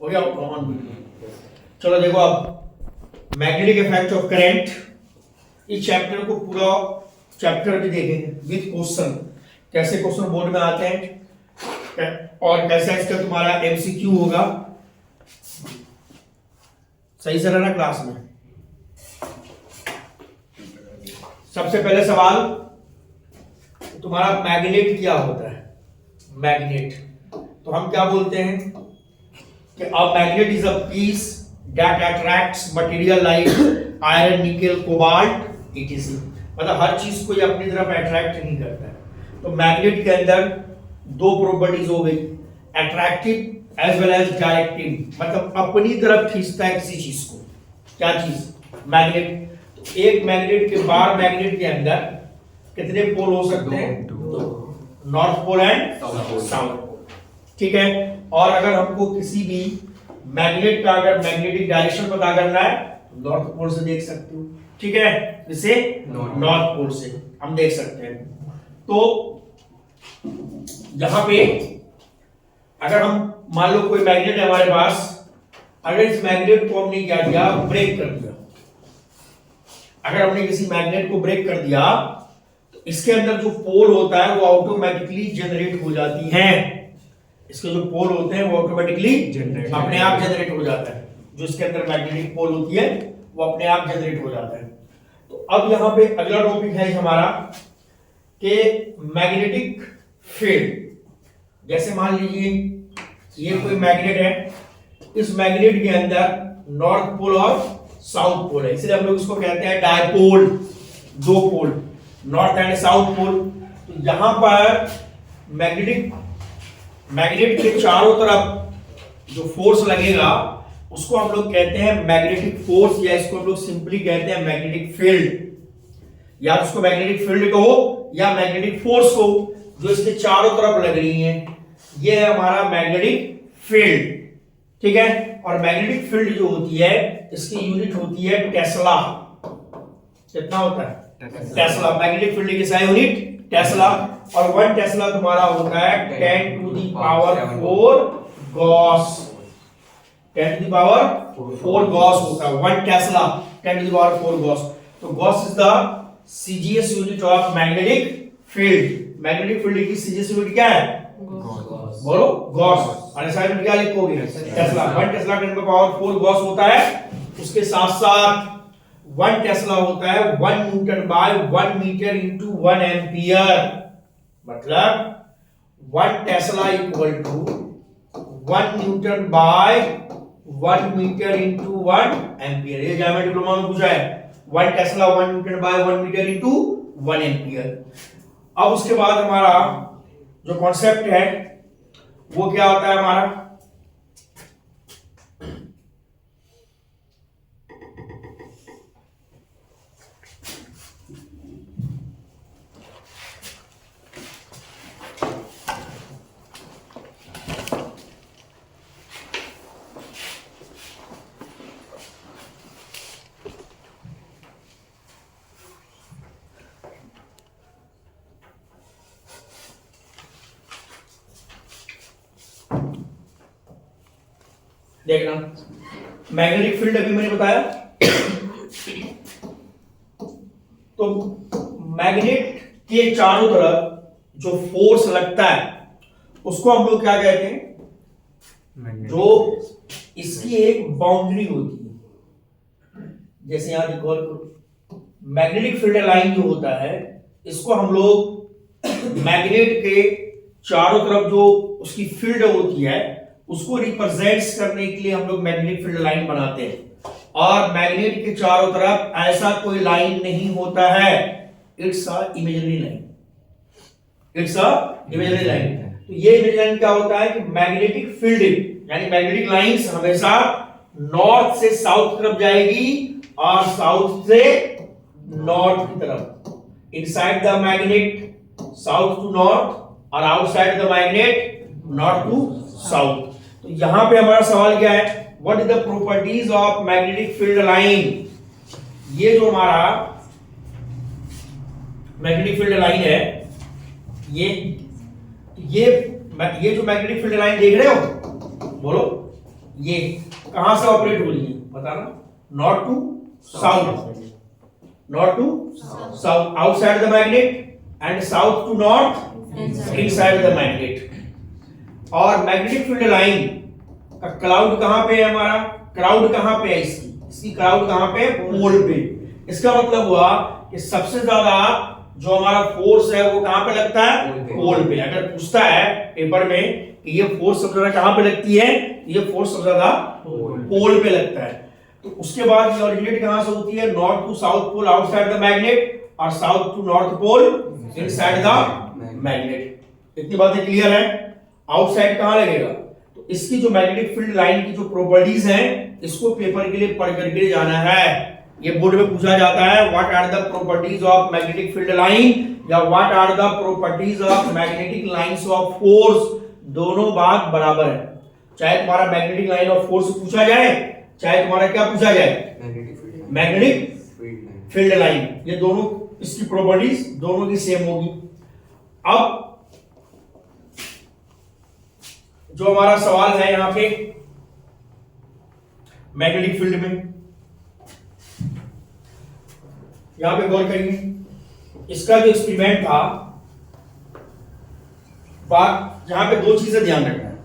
हो गया ऑन। चलो देखो अब मैग्नेटिक इफेक्ट ऑफ करंट, इस चैप्टर को पूरा चैप्टर भी देखेंगे विद क्वेश्चन, कैसे क्वेश्चन बोर्ड में आते हैं और कैसा इसका तुम्हारा एमसीक्यू होगा। सही से रहना क्लास में। सबसे पहले सवाल, तुम्हारा मैग्नेट क्या होता है? मैग्नेट तो हम क्या बोलते हैं कि a magnet is a piece that attracts material like iron, nickel, cobalt etc. मतलब हर चीज को ये अपनी तरफ अट्रैक्ट नहीं करता है। तो मैग्नेट के अंदर दो प्रॉपर्टीज हो गई, attractive as well as directive, मतलब अपनी तरफ खींचता है किसी चीज को। क्या चीज? मैग्नेट। तो एक मैग्नेट के बार मैग्नेट के अंदर कितने पोल हो सकते हैं? दो, north pole and south pole. ठीक है। और अगर हमको किसी भी मैग्नेट का अगर मैग्नेटिक डायरेक्शन पता करना है तो नॉर्थ पोल से देख सकते हो। ठीक है, इसे नॉर्थ पोल से हम देख सकते हैं। तो यहां पे अगर हम मान लो कोई मैग्नेट है हमारे पास, अगर इस मैग्नेट को हमने क्या किया, ब्रेक कर दिया। अगर हमने किसी मैग्नेट को ब्रेक कर दिया तो इसके अंदर जो पोल होता है वो ऑटोमेटिकली जनरेट हो जाती हैं। इसके जो पोल होते हैं वो ऑटोमेटिकली अपने आप जनरेट हो जाता है। जो इसके अंदर मैग्नेटिक पोल होती है वो अपने आप जनरेट हो जाता है। तो अब यहां पे अगला टॉपिक है हमारा कि मैग्नेटिक फील्ड। जैसे मान लीजिए ये कोई मैग्नेट है, इस मैग्नेट के अंदर नॉर्थ पोल और साउथ पोल है, इसलिए हम लोग इसको कहते हैं डायपोल। दो पोल, नॉर्थ एंड साउथ पोल। तो यहां पर मैग्नेट के चारों तरफ जो फोर्स लगेगा उसको हम लोग कहते हैं मैग्नेटिक फोर्स, या इसको हम लोग सिंपली कहते हैं मैग्नेटिक फील्ड। या उसको मैग्नेटिक फील्ड कहो या मैग्नेटिक फोर्स को, जो इसके चारों तरफ लग रही है, ये है हमारा मैग्नेटिक फील्ड। ठीक है। और मैग्नेटिक फील्ड जो होती है इसकी यूनिट होती है टेस्ला। कितना होता है? टेस्ला। मैग्नेटिक फील्ड की सारी यूनिट टेस्ला। और 1 टेस्ला तुम्हारा होता है 10 to the power 4 gauss. 10 to the power 4 gauss होता है 1 tesla, 10 to the power 4 gauss. तो gauss is the CGS unit of magnetic field. Magnetic field की सीजीएस यूनिट क्या है? बोलो, गॉस। और ऐसा यूनिट क्या लिखोगे? Tesla. 1 tesla 10 to the power 4 gauss होता है। उसके साथ साथ 1 टेस्ला होता है 1 newton by 1 metre into 1 ampere. मतलब 1 tesla equal to 1 newton by 1 metre into 1 ampere. ये ज्योमेट्री डिप्लोमा में पूछा है। 1 tesla 1 newton by 1 metre into 1 ampere. अब उसके बाद हमारा जो कॉन्सेप्ट है वो क्या होता है हमारा? देखना, मैग्नेटिक फील्ड अभी मैंने बताया। तो मैग्नेट के चारों तरफ जो फोर्स लगता है उसको हम लोग क्या कहते हैं? जो इसकी एक बाउंड्री होती है। जैसे यहां देखो, मैग्नेटिक फील्ड लाइन जो होता है इसको हम लोग मैग्नेट के चारों तरफ जो उसकी फील्ड होती है उसको रिप्रेजेंट्स करने के लिए हम लोग मैग्नेटिक फील्ड लाइन बनाते हैं। और मैग्नेट के चारों तरफ ऐसा कोई लाइन नहीं होता है। It's a imaginary line. It's a imaginary line. तो ये इमेजिनरी लाइन क्या होता है कि मैग्नेटिक फील्ड यानी मैग्नेटिक लाइंस हमेशा नॉर्थ से साउथ तरफ जाएगी और साउथ से नॉर्थ की तरफ। Inside the magnet south to north और outside the magnet north to south. तो यहां पे हमारा सवाल क्या है? What is the properties of magnetic field line? ये जो हमारा मैग्नेटिक फील्ड लाइन है, ये जो मैग्नेटिक फील्ड लाइन देख रहे हो, बोलो, ये कहां से ऑपरेट हो रही है बताना, north to south, north to south outside the magnet and south to north inside the magnet. और मैग्नेटिक फील्ड लाइन का क्लाउड कहां पे है हमारा, क्लाउड कहां पे है इसकी क्लाउड कहां पे, पोल पे। इसका मतलब हुआ कि सबसे ज्यादा जो हमारा फोर्स है वो कहां पे लगता है, पोल पे। अगर पूछता है पेपर में कि ये फोर्स सबसे ज्यादा कहां पे लगती है, ये फोर्स सबसे ज्यादा पोल पे लगता है। तो उसके बाद ये ओरिजिनेट कहां से होती है, north to south pole outside the magnet और south to north pole inside the magnet. इतनी बातें क्लियर है। आउटसाइड कहां लगेगा, तो इसकी जो मैग्नेटिक फील्ड लाइन की जो प्रॉपर्टीज हैं इसको पेपर के लिए पढ़ करके जाना है। ये बोर्ड में पूछा जाता है what are the properties of magnetic field line या what are the properties of magnetic lines of force. दोनों बात बराबर है, चाहे तुम्हारा मैग्नेटिक लाइन ऑफ फोर्स पूछा जाए चाहे तुम्हारा क्या पूछा जाए, मैग्नेटिक फील्ड लाइन, ये दोनों इसकी प्रॉपर्टीज दोनों की सेम होगी। अब जो हमारा सवाल है यहां पे मैग्नेटिक फील्ड में, यहां पे गौर करिए, इसका जो एक्सपेरिमेंट था जहां पे दो चीजें ध्यान रखना है।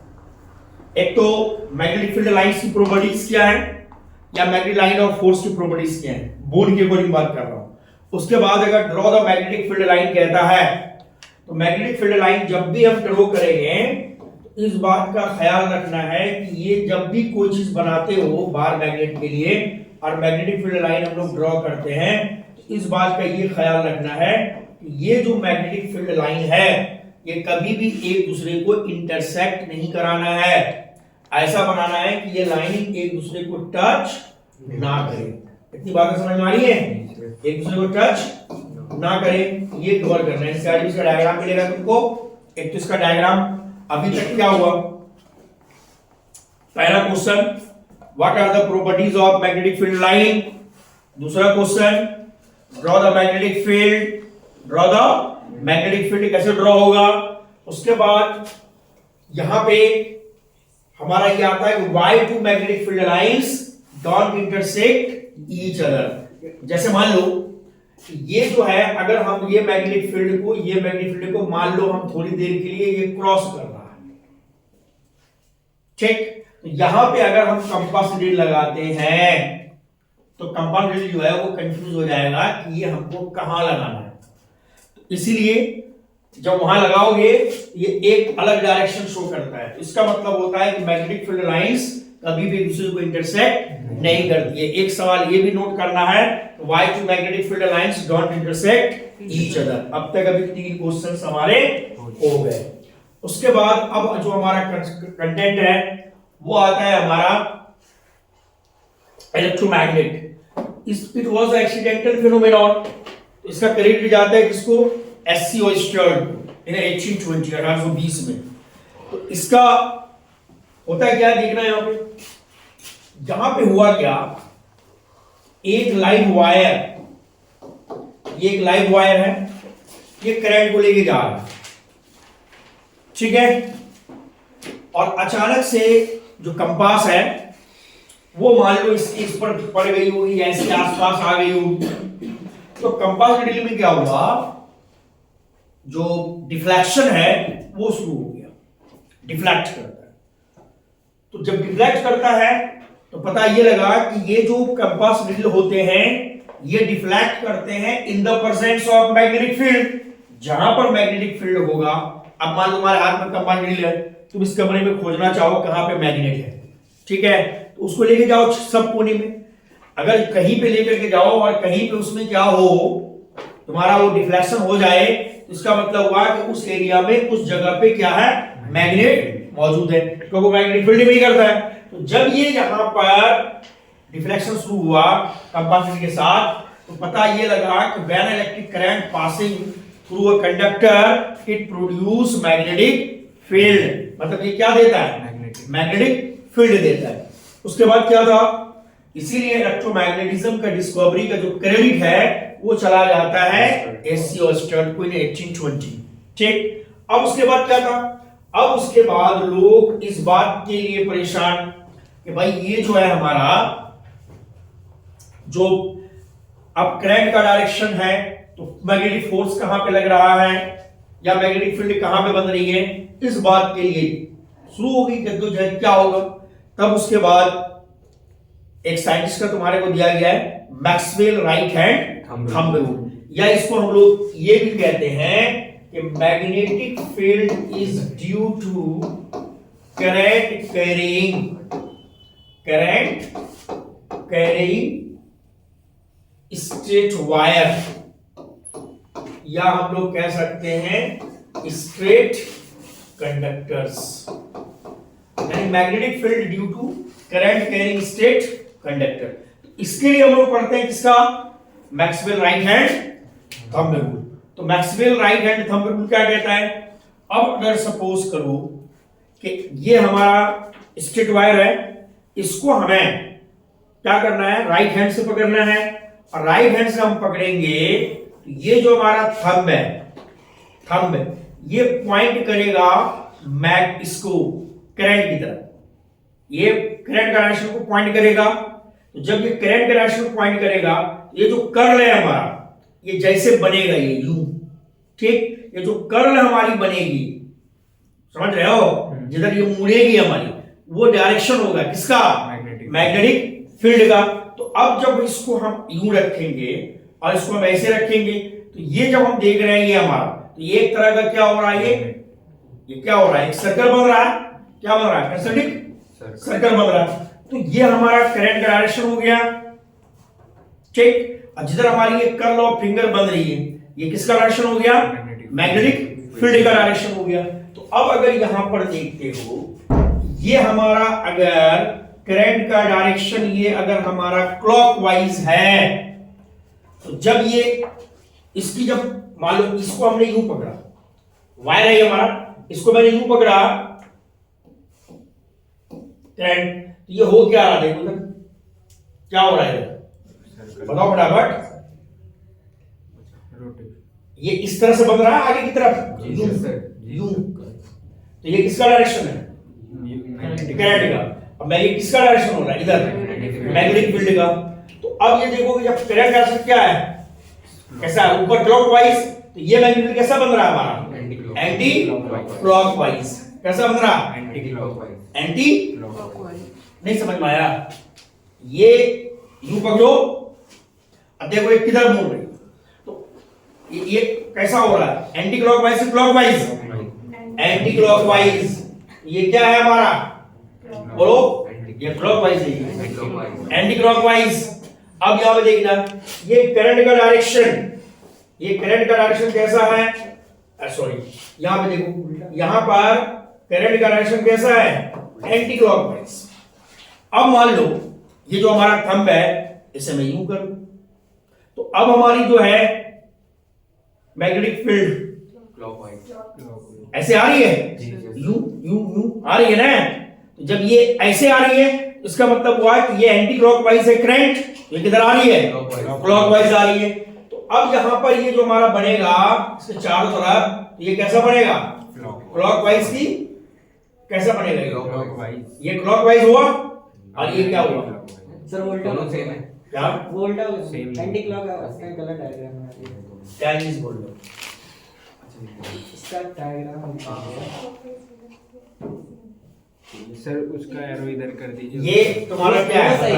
एक तो मैग्नेटिक फील्ड लाइंस की प्रॉपर्टीज क्या है या मैग्नेटिक लाइन ऑफ फोर्स की प्रॉपर्टीज क्या है, बोर्ड के अकॉर्डिंग बात कर रहा हूं। उसके बाद अगर draw the magnetic field line कहता है तो मैग्नेटिक फील्ड लाइन जब भी हम ड्रॉ करेंगे तो इस बात का ख्याल रखना है कि ये जब भी कोई चीज बनाते हो बाहर मैग्नेट के लिए और मैग्नेटिक फील्ड लाइन हम लोग ड्रॉ करते हैं, तो इस बात का ये ख्याल रखना है कि ये जो मैग्नेटिक फील्ड लाइन है ये कभी भी एक दूसरे को इंटरसेक्ट नहीं कराना है। ऐसा बनाना है कि ये लाइन एक दूसरे को टच ना करे। इतनी बातें समझ में आ रही है, एक दूसरे को टच ना करे, ये कवर करना है। इसका डायग्राम मिलेगा तुमको। एक तो इसका डायग्राम अभी तक क्या हुआ, पहला question what are the properties of magnetic field line, दूसरा question draw the magnetic field, draw the magnetic field कैसे ड्रॉ होगा। उसके बाद यहां पे हमारा ये आता है why to magnetic field lines don't intersect each other. जैसे मान लो ये जो है, अगर हम ये मैग्नेटिक फील्ड को मान लो हम थोड़ी देर के लिए ये क्रॉस कर रहा है, ठीक, तो यहां पे अगर हम कंपास नीडल लगाते हैं तो कंपास नीडल जो है वो कंफ्यूज हो जाएगा कि ये हमको कहां लगाना है। तो इसीलिए जब वहां लगाओगे ये एक अलग डायरेक्शन शो करता है। इसका मतलब होता है कि मैग्नेटिक फील्ड लाइंस कभी भी एक दूसरे को इंटरसेक्ट नहीं करती है। एक सवाल ये भी नोट करना है, why to magnetic field lines don't intersect each other. अब तक अभी 3 क्वेश्चंस हमारे हो गए। उसके बाद अब जो हमारा कंटेंट है वो आता है हमारा electromagnet. It was accidental phenomenon. इसका क्रेडिट जाता है किसको, एससी ओयस्टर्ड इन 1820 में। तो इसका होता है क्या, देखना है यहां पे। यहां पे हुआ क्या, एक लाइव वायर, ये एक लाइव वायर है, ये करंट को लेके जा रहा है, ठीक है। और अचानक से जो कंपास है वो मान लो इस पर पड़ गई होगी या इसके आसपास आ गई होगी। तो कंपास नीडल में क्या हुआ, जो डिफ्लेक्शन है वो शुरू हो गया, डिफ्लेक्ट करता है। तो जब डिफ्लेक्ट करता है तो पता ये लगा कि ये जो कंपास नीडल होते हैं ये डिफ्लेक्ट करते हैं in the presence of magnetic field. जहां पर मैग्नेटिक फील्ड होगा, अब मान लो तुम्हारे हाथ में कंपास नीडल है, तुम इस कमरे में खोजना चाहो कहां पे मैग्नेट है, ठीक है, तो उसको लेके जाओ सब कोने में। अगर कहीं पे लेकर के जाओ और कहीं पे उसमें क्या हो, तुम्हारा वो डिफ्लेक्शन हो जाए, तो इसका मतलब हुआ कि उस एरिया में उस जगह पे क्या है, मैग्नेट मौजूद है, क्योंकि मैग्नेटिक फील्ड में ही करता है। तो जब ये यहां पर डिफ्लेक्शन शुरू हुआ कंपास के साथ, तो पता ये लगा कि when electric current passing through a conductor it produce magnetic field. मतलब ये क्या देता है, मैग्नेटिक फील्ड देता है। उसके बाद क्या था, इसीलिए इलेक्ट्रोमैग्नेटिज्म का डिस्कवरी का जो क्रेडिट है वो चला जाता है एससी ओयस्टर्ड को इन 1820, ठीक। अब उसके बाद क्या था, अब उसके बाद लोग इस बात के लिए परेशान कि भाई ये जो है हमारा जो अब करंट का डायरेक्शन है, तो मैग्नेटिक फोर्स कहां पे लग रहा है या मैग्नेटिक फील्ड कहां पे बन रही है, इस बात के लिए शुरू होगी जद्दोजहद। क्या होगा तब उसके बाद एक साइंटिस्ट का तुम्हारे को दिया गया है Maxwell right hand thumb rule, या इसको हम लोग ये भी कहते हैं कि magnetic field is due to current carrying straight wire, या हम लोग कह सकते हैं स्ट्रेट कंडक्टर्स, यानी magnetic field due to current carrying straight conductor. इसके लिए हम लोग पढ़ते हैं किसका, Maxwell right hand thumb rule. तो Maxwell right hand thumb rule क्या कहता है, अब अगर सपोज करो कि ये हमारा स्ट्रेट वायर है, इसको हमें क्या करना है, राइट हैंड से पकड़ना है, और राइट हैंड से हम पकड़ेंगे तो ये जो हमारा थंब है ये पॉइंट करेगा इसको करंट की तरफ, ये करंट का डायरेक्शन को पॉइंट करेगा। तो जब ये करंट का डायरेक्शन को पॉइंट करेगा, ये जो कर्ल है हमारा, ये जैसे बनेगा ये यूं, ठीक, ये जो कर्ल हमारी बनेगी, समझ रहे हो, जिधर ये मुड़ेगी हमारी, वो डायरेक्शन होगा किसका, मैग्नेटिक फील्ड का। तो अब जब इसको हम यूं रखेंगे और इसको हम ऐसे रखेंगे, तो ये जब हम देख रहे हैं ये हमारा, तो ये एक तरह का क्या हो रहा है, ये क्या हो रहा है, एक सर्कल बन रहा है, क्या बन रहा है, कंसेंट्रिक सर्कल बन रहा है। तो ये हमारा करंट का डायरेक्शन हो गया, ठीक। और जिधर हमारी ये कर्ल ऑफ फिंगर बन रही है, ये किसका डायरेक्शन हो गया, मैग्नेटिक फील्ड का डायरेक्शन हो गया। तो अब अगर यहां पर देखते हो, ये हमारा अगर करंट का डायरेक्शन ये अगर हमारा क्लॉकवाइज है, तो जब ये इसकी जब मान लो इसको हमने यूं पकड़ा, वायर है हमारा, इसको मैंने यूं पकड़ा करंट, तो ये हो क्या रहा है, देखो क्या हो रहा है, बताओ फटाफट। ये इस तरह से बन रहा है आगे की तरफ, यूं, तो ये किसका डायरेक्शन है, करंट का। अब मैं ये किसका डायरेक्शन हो रहा है, इधर मैग्नेटिक फील्ड का। तो अब ये देखोगे जब करंट डायरेक्शन क्या है, कैसा है, ऊपर क्लॉकवाइज, तो ये मैग्नेटिक कैसा बन रहा है हमारा, एंटी क्लॉकवाइज। कैसा बन रहा है, एंटी क्लॉकवाइज। नहीं समझ में आया, ये यूं पकड़ो, अब देखो ये किधर मुड़ रही, तो ये कैसा हो रहा है, एंटी क्लॉकवाइज से क्लॉकवाइज, एंटी क्लॉकवाइज। ये क्या है हमारा, बोलो, ये क्लॉकवाइज है, एंटी क्लॉकवाइज। अब यहां पे देखना, ये करंट का डायरेक्शन, ये करंट का डायरेक्शन कैसा है, सॉरी यहां पे देखो, यहां पर करंट का डायरेक्शन कैसा है, एंटी क्लॉकवाइज। अब मान लो ये जो हमारा थंब है, इसे मैं यूं करूं, तो अब हमारी जो है मैग्नेटिक फील्ड क्लॉकवाइज ऐसे आ रही है, यूं यूं यूं आ रही है ना। तो जब ये ऐसे आ रही है, इसका मतलब हुआ कि ये एंटी क्लॉकवाइज है करंट, ये किधर आ रही है, क्लॉकवाइज आ रही है। तो अब यहां पर ये जो हमारा बनेगा इसके चारों तरफ, तो ये कैसा बनेगा, क्लॉकवाइज की, कैसा बनेगा, ये क्लॉकवाइज हुआ, और ये क्या हुआ सर, वोल्टा सेम है, क्या वोल्टा एंटी क्लॉक है, उसका गलत डायग्राम है, क्या चीज बोल रहे हो, इसका डायग्राम सर, उसका एरो इधर कर दीजिए। ये तुम्हारा क्या है,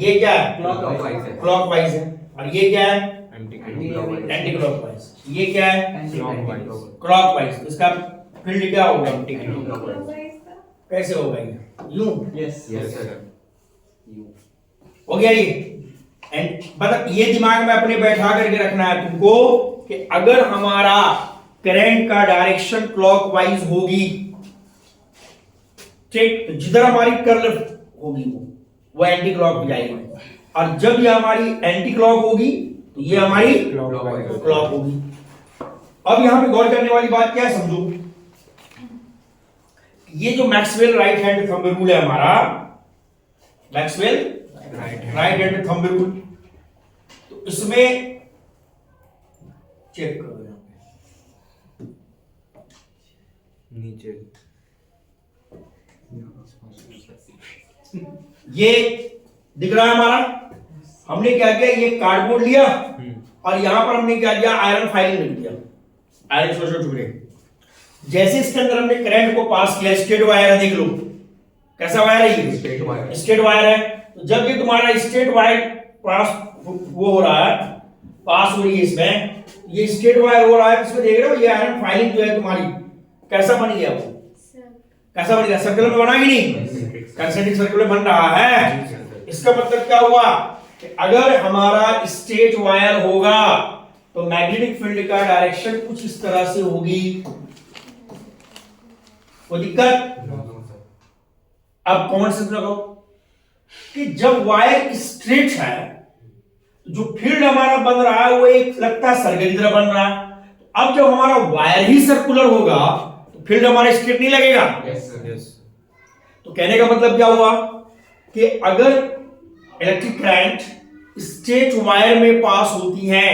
ये क्या है, क्लॉकवाइज है, और ये क्या है, एंटी क्लॉकवाइज। ये क्या है, क्लॉकवाइज। इसका फील्ड क्या होगा, एंटी क्लॉकवाइज। कैसे होगा, ये यूं, यस सर, हो गया ये। एंड मतलब ये दिमाग में अपने बैठा करके रखना है तुमको कि अगर हमारा करंट का डायरेक्शन क्लॉकवाइज होगी, ठीक, तो जिधर हमारी कर्ल होगी वो एंटी क्लॉक हो जाएगी, और जब ये हमारी एंटी क्लॉक होगी तो ये हमारी क्लॉक होगी। अब यहां पे गौर करने वाली बात क्या है, समझो, ये जो Maxwell right hand thumb rule है हमारा, Maxwell right hand thumb rule, तो इसमें चेक करो यहां पे नीचे ये दिख रहा है हमारा, हमने क्या किया, ये कार्डबोर्ड लिया और यहां पर हमने क्या किया, आयरन फाइलिंग लिख दिया, आयरन छोटे टुकड़े। जैसे इसके अंदर हमने करंट को पास किया, स्ट्रेट वायर है, देख लो कैसा वायर है, ये स्ट्रेट वायर है। तो जब ये तुम्हारा स्ट्रेट वायर पास वो हो रहा है, पास हो रही है इसमें, ये स्ट्रेट वायर हो रहा है, इसमें देख रहे हो ये आयरन फाइलिंग जो है तुम्हारी कैसा बन गया, वो कैसा बन गया, सर्कल में बना कि नहीं, कंसेंट्रिक सर्कल में बन रहा है। इसका मतलब क्या हुआ कि अगर हमारा स्ट्रेट वायर होगा तो मैग्नेटिक फील्ड का डायरेक्शन कुछ इस तरह से होगी, कोई दिक्कत। अब कॉमन सेंस लगाओ कि जब वायर स्ट्रेट है जो फील्ड हमारा बन रहा है वो एक लगता है सर्कल की तरह बन रहा है। तो अब जब हमारा वायर ही सर्कुलर होगा तो फील्ड हमारा स्ट्रेट नहीं लगेगा। तो कहने का मतलब क्या हुआ कि अगर इलेक्ट्रिक करंट स्ट्रेट वायर में पास होती है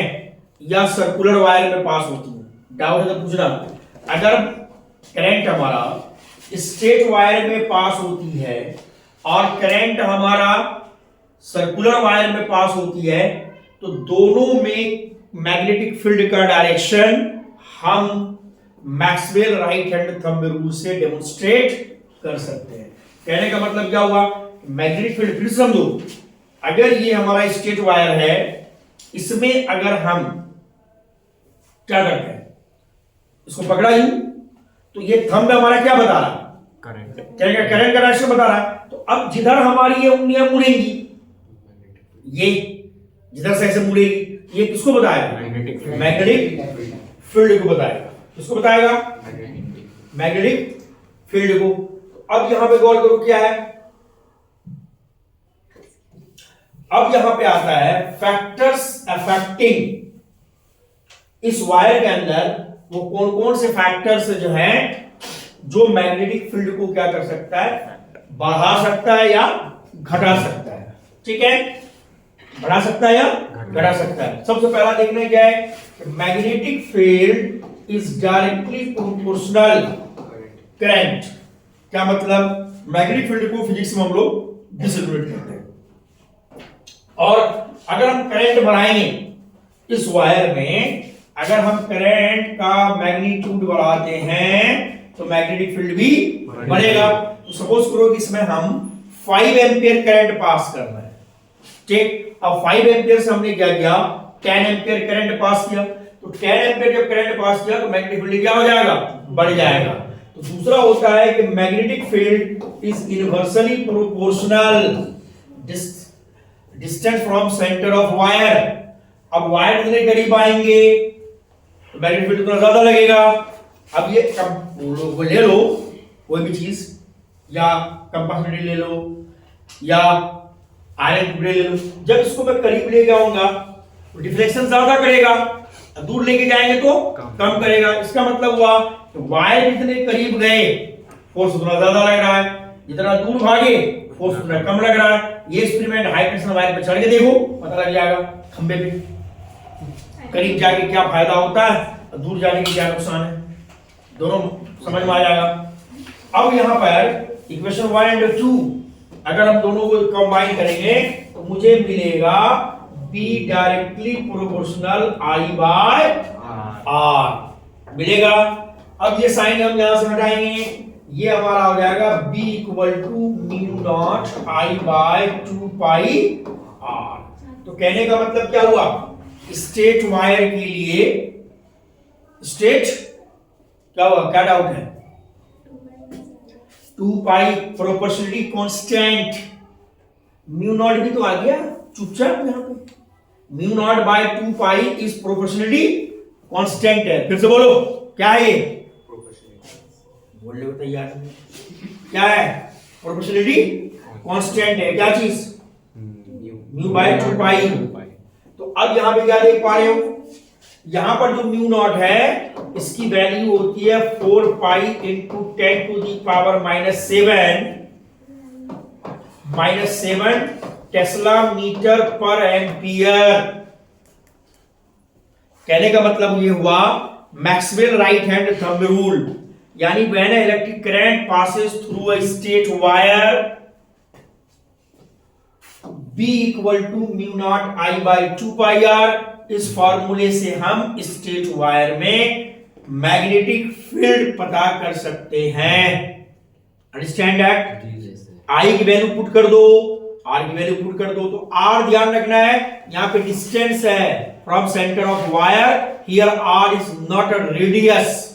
या सर्कुलर वायर में पास होती है, डाउट है तो पूछना। अगर करंट हमारा स्ट्रेट वायर में पास होती है और करंट हमारा सर्कुलर वायर में पास होती है तो दोनों में मैग्नेटिक फील्ड का डायरेक्शन हम Maxwell right hand thumb rule से डेमोन्स्ट्रेट कर सकते हैं। कहने का मतलब क्या हुआ, मैग्नेटिक फील्ड फिर समझो, अगर ये हमारा स्ट्रेट वायर है, इसमें अगर हम क्या करते हैं, इसको पकड़ा यूं तो ये थंब हमारा क्या बता रहा है, करंट का डायरेक्शन बता रहा है। तो अब जिधर हमारी ये उंगलियां मुड़ेंगी, ये जिधर से ऐसे मुड़ेगी, ये किसको बताएगा, मैग्नेटिक फील्ड को बताएगा। किसको बताएगा, मैग्नेटिक फील्ड को। अब यहां पे गौर करो क्या है, अब यहां पे आता है फैक्टर्स अफेक्टिंग इस वायर के अंदर वो कौन कौन से फैक्टर्स जो हैं जो मैग्नेटिक फील्ड को क्या कर सकता है, बढ़ा सकता है या घटा सकता है। ठीक है, बढ़ा सकता है या घटा सकता है। सबसे पहला देखना क्या है, magnetic field is directly proportional current. क्या मतलब, मैग्नेटिक फील्ड को फिजिक्स में हम लोग डिस्ट्रीब्यूट करते हैं और अगर हम करंट बढ़ाएंगे इस वायर में, अगर हम करंट का मैग्नीट्यूड बढ़ाते हैं तो मैग्नेटिक फील्ड भी बढ़ेगा। तो सपोज करो कि इसमें हम 5 एम्पियर करंट पास कर रहे हैं, ठीक। अब 5 एम्पियर से हमने क्या किया, 10 एम्पियर करंट पास किया। तो 10 एम्पियर जब करंट पास किया तो मैग्नेटिक फील्ड क्या हो जाएगा, बढ़ जाएगा। तो दूसरा होता है कि magnetic field is inversely proportional distance from centre of wire. अब वायर जितने करीब आएंगे तो मैग्नेटिक फील्ड उतना ज्यादा लगेगा। अब ये वो ले लो कोई भी चीज, या कंपास ले लो या आयरन टुकड़े ले लो, जब इसको मैं करीब ले जाऊंगा तो डिफ्लेक्शन ज्यादा करेगा, दूर लेके जाएंगे तो कम करेगा। इसका मतलब हुआ कि वायर जितने करीब गए फोर्स उतना ज्यादा लग रहा है, जितना दूर भागे फोर्स उतना कम लग रहा है। ये एक्सपेरिमेंट हाई टेंशन वायर पे चढ़ के देखो, पता लग जाएगा खंबे पे करीब जाके क्या फायदा होता है और दूर जाने के क्या नुकसान है, दोनों समझ में आ जाएगा। अब यहां पर इक्वेशन 1 और 2 अगर हम दोनों को कंबाइन करेंगे तो मुझे मिलेगा B directly proportional I by R मिलेगा। अब ये साइन हम यहां से हटाएंगे, ये हमारा हो जाएगा B equal to mu naught I by 2 pi R। तो कहने का मतलब क्या हुआ, स्ट्रेट वायर के लिए स्ट्रेट क्या हुआ, क्या डाउट है, 2 pi proportionality constant, mu naught भी तो आ गया चुपचाप यहाँ पे, mu naught by 2 pi is proportionality constant है। फिर से बोलो क्या है ये, बोलने को तैयार क्या है, प्रोपोर्शनलिटी कांस्टेंट है। क्या चीज, म्यू बाय 2 पाई। तो अब यहां पे क्या देख पा रहे हो, यहां पर जो म्यू नॉट है इसकी वैल्यू होती है 4 pi into 10 to the power -7 tesla metre per ampere. कहने का मतलब ये हुआ Maxwell right hand thumb rule, यानी when electric current passes through a straight wire B equal to mu naught I by 2πr। इस फॉर्मूले से हम स्टेट वायर में मैग्नेटिक फील्ड पता कर सकते हैं। Understand that? I की वैल्यू पुट कर दो, R की वैल्यू पुट कर दो। तो R ध्यान रखना है, यहां पे डिस्टेंस है from centre of wire, here R is not a radius.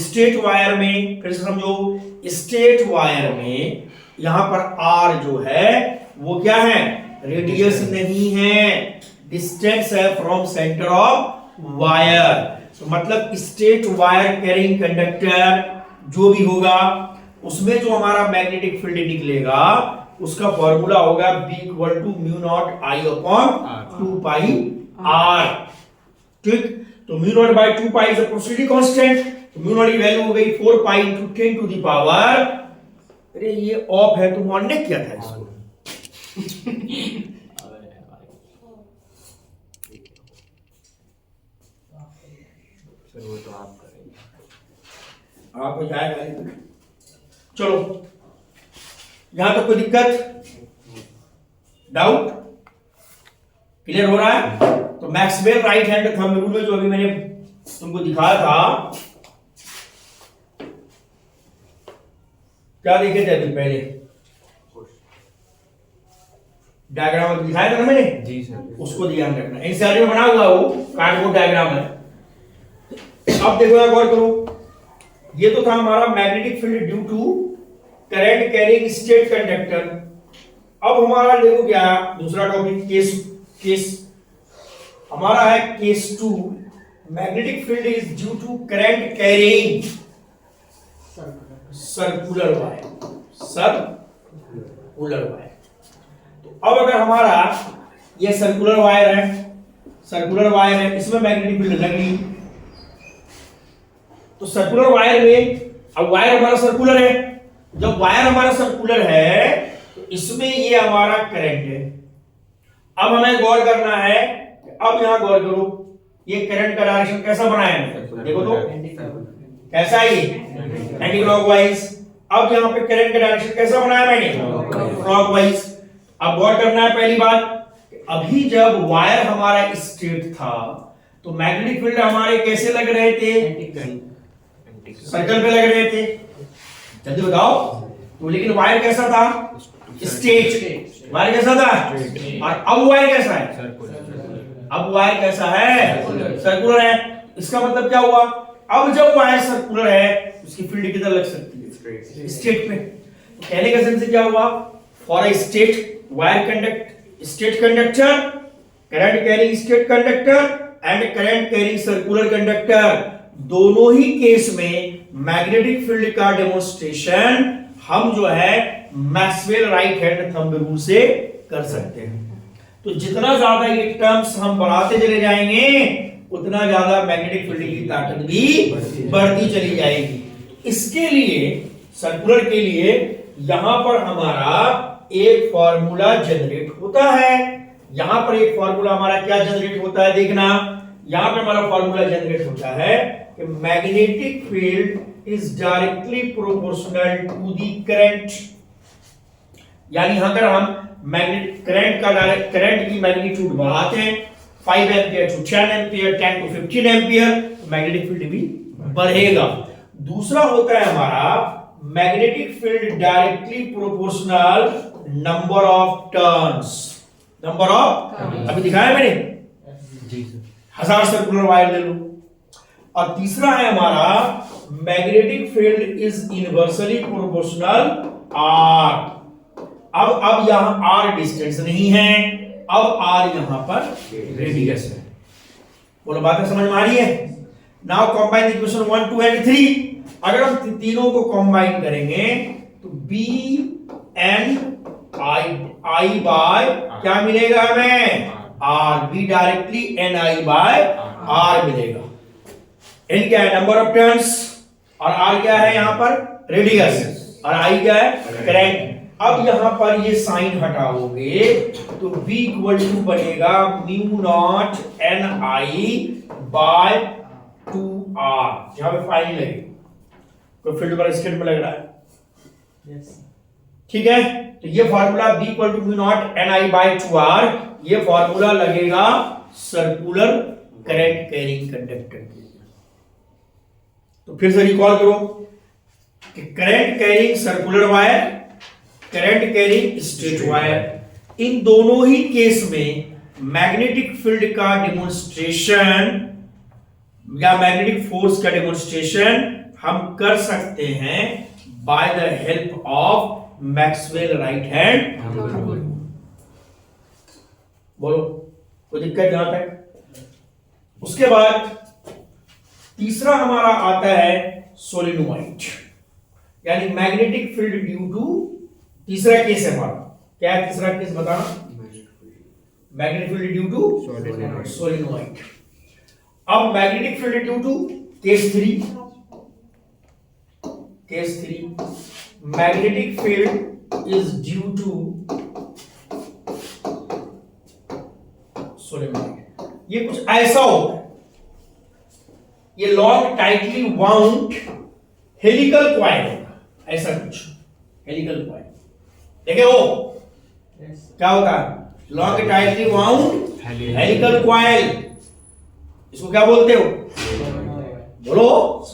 State wire में फिर से समझो, स्टेट वायर में यहां पर R जो है वो क्या है? रेडियस नहीं है, डिस्टेंस है फ्रॉम सेंटर ऑफ वायर। तो मतलब स्टेट वायर कैरिंग कंडक्टर जो भी होगा उसमें जो हमारा मैग्नेटिक फील्ड निकलेगा उसका फॉर्मूला होगा B equal to mu naught I upon 2πr। ठीक, तो mu naught by 2π is a proceeding constant, तो म्यू नॉट की वैल्यू हो गई 4π इंटू 10 टू द पावर। अरे ये ऑफ है, तुम ऑन ने किया था इसको। सर वो तो आप करेंगे, आपको जाएगा। चलो, यहां तक कोई दिक्कत, डाउट क्लियर हो रहा है? तो Maxwell right hand thumb rule में जो अभी मैंने तुमको दिखाया था, क्या देखे थे अभी पहले डायग्राम दिखाया था ना मैंने? जी सर। उसको ध्यान रखना, एनसीईआरटी में बना हुआ वो कार्डबोर्ड डायग्राम है। अब देखो यहां गौर करो, ये तो था हमारा magnetic field due to current carrying straight conductor. अब हमारा देखो क्या दूसरा टॉपिक, केस हमारा है case 2, magnetic field is due to current carrying circular wire, circular wire. तो अब अगर हमारा ये सर्कुलर वायर है, सर्कुलर वायर है, इसमें मैग्नेटिक फील्ड लगी, तो सर्कुलर वायर में अब वायर हमारा सर्कुलर है, जब वायर हमारा सर्कुलर है तो इसमें ये हमारा करंट है। अब हमें गौर करना है, अब यहां गौर करो, ये करंट का डायरेक्शन कैसा बनाया है? देखो तो कैसा है ये? Anti clockwise. अब यहां पे करंट का डायरेक्शन कैसा बनाया मैंने? क्लॉकवाइज। अब गौर करना है पहली बात, अभी जब वायर हमारा स्ट्रेट था तो मैग्नेटिक फील्ड हमारे कैसे लग रहे थे? सर्कल पे लग रहे थे। जल्दी बताओ। तो लेकिन वायर कैसा था? स्ट्रेट। वायर कैसा था? और अब वायर कैसा है? अब वायर कैसा है? सर्कुलर है। इसका मतलब क्या हुआ? अब जब वायर सर्कुलर है उसकी फील्ड किधर लग सकती है? स्ट्रेट पे। तो कहने का सेंस क्या हुआ? For a straight wire conduct, straight conductor, current carrying straight conductor and current carrying circular conductor, दोनों ही केस में मैग्नेटिक फील्ड का डेमोन्स्ट्रेशन हम जो है Maxwell right hand thumb rule से कर सकते हैं। तो जितना ज्यादा ये टर्म्स हम बढ़ाते चले जाएंगे उतना ज्यादा मैग्नेटिक फील्ड की ताकत भी बढ़ती चली जाएगी। इसके लिए सर्कुलर के लिए यहां पर हमारा एक फॉर्मूला जनरेट होता है। यहां पर एक फॉर्मूला हमारा क्या जनरेट होता है देखना, यहां पर हमारा फॉर्मूला जनरेट होता है कि magnetic field is directly proportional to the current. यानी अगर हम मैग्नेटिक करंट का करंट की मैग्नीट्यूड बढ़ाते हैं 5 ampere to 10 ampere, 10 to 15 ampere, तो मैग्नेटिक फील्ड भी बढ़ेगा। दूसरा होता है हमारा magnetic field directly proportional number of turns. Number of, अभी दिखाया मैंने जी सर, 1000 सर्कुलर वायर ले लो। और तीसरा है हमारा magnetic field is inversely proportional R. अब यहां आर डिस्टेंस नहीं है, अब आर यहां पर रेडियस है। बोलो बातें समझ में आ रही है? Now combine equation 1 2 and 3। अगर हम तीनों को कंबाइन करेंगे तो बी एन आई बाय क्या मिलेगा हमें? R. B directly N I by R मिलेगा। एन क्या है? नंबर ऑफ टर्न्स, और आर क्या है यहां पर? रेडियस, और आई क्या है? करंट। अब यहां पर ये साइन हटाओगे तो V इक्वल टू बनेगा mu naught N I by 2R। यहां पे फाइनल है, कोई फील्ड पर स्टेट में लग रहा है? यस। ठीक है, तो ये formula B equal to mu naught NI/2R, ये फॉर्मूला लगेगा सर्कुलर करंट कैरिंग कंडक्टर के लिए। तो फिर से रिकॉल करो कि current carrying circular wire, current carrying straight wire, इन दोनों ही केस में मैग्नेटिक फील्ड का डेमोन्स्ट्रेशन या मैग्नेटिक फोर्स का डेमोन्स्ट्रेशन हम कर सकते हैं by the help of Maxwell right hand. बोलो, कोई दिक्कत यहां तक? उसके बाद तीसरा हमारा आता है सोलेनोइड, यानी मैग्नेटिक फील्ड ड्यू टू, तीसरा केस है हमारा। क्या है तीसरा केस बताना? Magnetic field due to solenoid. अब magnetic field due to case 3, magnetic field is due to solenoid. ये कुछ ऐसा होता है, ये long tightly wound helical coil होगा, ऐसा कुछ हेलिकल कॉइल। देखे हो क्या होता है? Long tightly wound helical coil, इसको क्या बोलते हो? बोलो,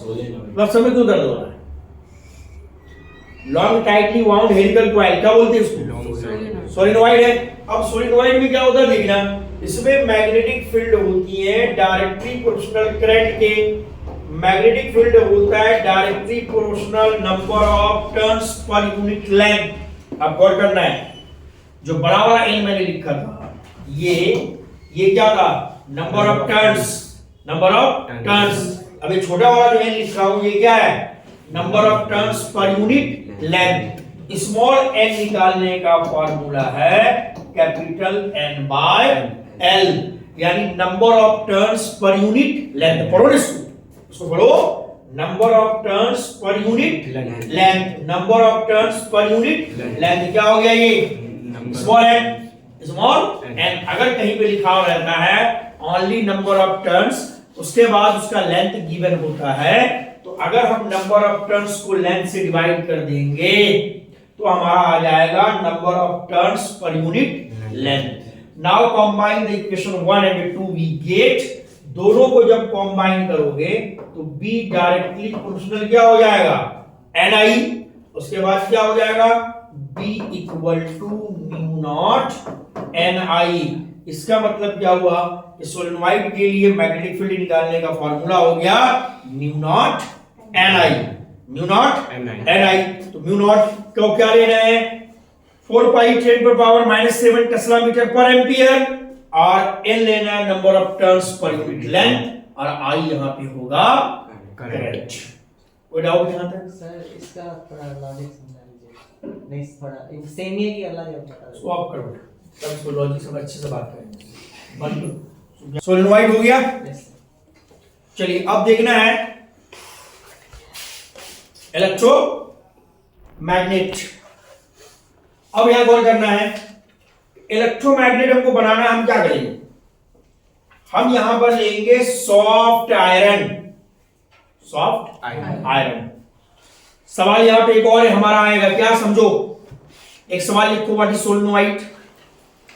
मतलब समय क्यों दर्द हो रहा है? Long tightly wound helical coil क्या बोलते हैं इसको? सोलेनोइड है। अब सोलेनोइड में क्या होता है देखना, इसमें मैग्नेटिक फील्ड होती है डायरेक्टली प्रोपोर्शनल करंट के, मैग्नेटिक फील्ड होता है directly proportional number of turns per unit length. अब गौर करना है, जो बड़ा वाला एन मैंने लिखा था, ये क्या था? Number of turns, number of turns. अब ये छोटा वाला जो एन लिखा हूं, ये क्या है? Number of turns per unit length. Small N निकालने का फॉर्मूला है कैपिटल एन बाय एल, यानी number of turns per unit length. पढ़ो इसको पढ़ो, number of turns per unit length, number of turns per unit length क्या हो गया? ये स्मॉल एन, स्मॉल एन। अगर कहीं पे लिखा हुआ रहता है ओनली नंबर ऑफ टर्न्स, उसके बाद उसका लेंथ गिवन होता है, तो अगर हम नंबर ऑफ टर्न्स को लेंथ से डिवाइड कर देंगे तो हमारा आ जाएगा number of turns per unit length. Now combine the equation 1 and 2 we get, दोनों को जब कंबाइन करोगे तो B डायरेक्टली प्रोपोर्शनल क्या हो जाएगा? Ni। उसके बाद क्या हो जाएगा? B equal to mu naught Ni। इसका मतलब क्या हुआ कि सोलेनोइड के लिए मैग्नेटिक फील्ड निकालने का फॉर्मूला हो गया mu naught Ni, mu naught Ni। तो म्यू नॉट को क्या ले रहे हैं? 4 पाई 10⁻⁷ टेस्ला मीटर पर एम्पियर, और n लेना है number of turns per unit length, और I यहां पे होगा करंट। कोई डाउट यहां तक? सर इसका थोड़ा लॉजिक समझा लीजिए। नहीं थोड़ा सेम ही है कि अलग है, बता दो। स्वैप करो, तब इसको लॉजिक से अच्छे से बात करेंगे। सोलेनोइड हो गया। चलिए अब देखना है इलेक्ट्रोमैग्नेट। अब यहां गौर करना है, इलेक्ट्रोमैग्नेट हमको बनाना है, हम क्या करेंगे? हम यहां पर लेंगे सॉफ्ट आयरन, सॉफ्ट आयरन। सवाल यहां पे एक और हमारा आएगा, क्या समझो? एक सवाल लिखो व्हाट इज सोलेनोइड,